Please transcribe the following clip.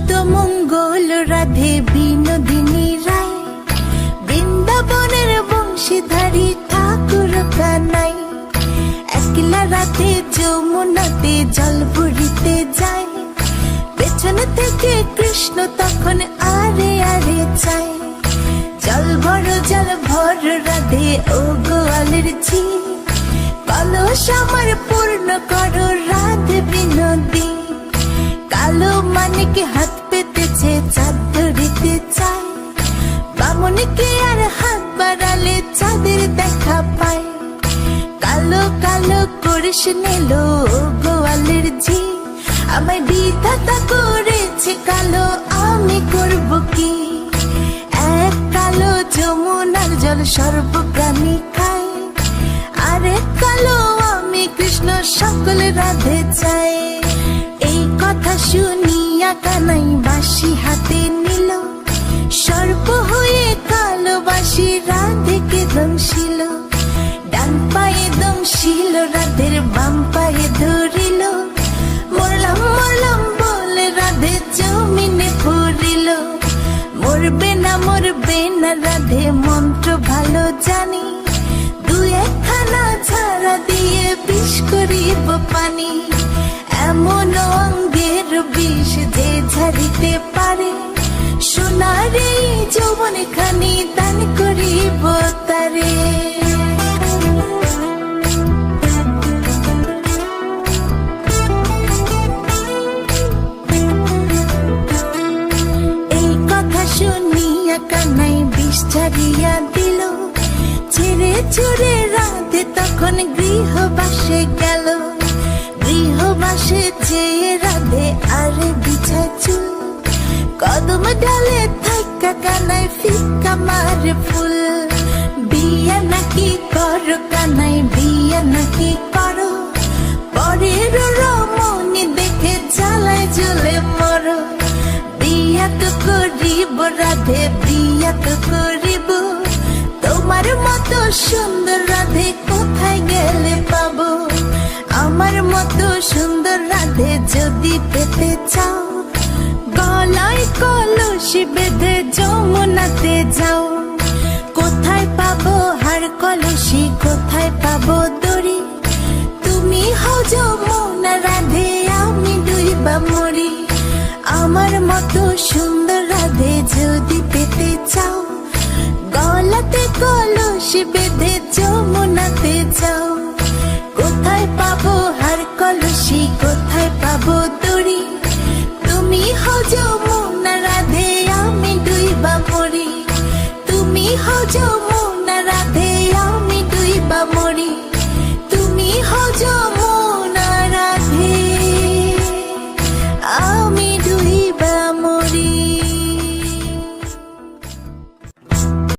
নিত্য মঙ্গল রাধে বিনোদিনী রায়, বৃন্দাবনের বংশীধারী ঠাকুর কানাই। একলা রাতে যমুনাতে জল ভরিতে যায়, পেছন থেকে কৃষ্ণ তখন আরে আরে চায়। জল ভর রাধে ও গোয়ালের ঝি, কলস আমার পূর্ণ করো রাধে বিনোদী। কালো মানিকে হাত পেতেছে চাঁদ ধরিতে চায়, বামনকে আর হাত বাড়ালে চাঁদের দেখা পায়। কালো কালো করিস নিল গোয়ালের ঝি, আমায় বিধাতা করেছে কালো, আমি করব কি? এক কালো যমুনার জল সর্বপ্রাণী খায়, আরেক কালো আমি কৃষ্ণ সকল রাধে চাই। এই কথা শুনিয়া কানাই বাঁশি হাতে নিল, সর্প হয়ে কালো বাঁশি রাধেকে দংশিল। ডান পায়ে দংশিল রাধের বাম পায়ে ধরিল, মরলাম মরলাম বলে রাধে জমিনে পড়িল। মরবে না রাধে মন্ত্র ভালো জানি, দু একখানা ছাড়া দিয়ে বিষ করিব পানি। এমন অঙ্গের বিষ যে ঝাড়িতে পারে, সোনার এই যৌবন খানি দান করিব তারে। এই কথা শুনিয়া কানাই বিষ ছাড়িয়া দিল, ছেড়ে ছুড়ে রাধে তখন গৃহবাসে গেল। গৃহবাসে যেয়ে রাধে আরে বিছায় চুল, কদম ডালে থাকা কানাই ফিকা মারে ফুল। বিয়া নাকি করো কানাই বিয়া নাকি করো, পরের রমণী দেখে জ্বালায় জ্বলে মরো। বিয়া তো করিব রাধে বিয়া তো করিব, তোমার মতো সুন্দর রাধে কোথায় গেলে পাবো? আমার মতো সুন্দর রাধে যদি পেতে চাও, গলায় কলসি বেঁধে যমুনাতে যাও। কোথায় পাবো হার কলসি, কোথায় পাবো দড়ি? তুমি হও যমুনা রাধে, আমি ডুইবা মরি। আমার মতো সুন্দর রাধে যদি পেতে চাও, গলাতে কলসি বেঁধে যমুনাতে যাও। কোথায় পাবো হার কলসি, কোথায় পাবো দড়ি? তুমি হও যমুনা রাধে, আমি ডুইবা মরি। তুমি হও যমুনা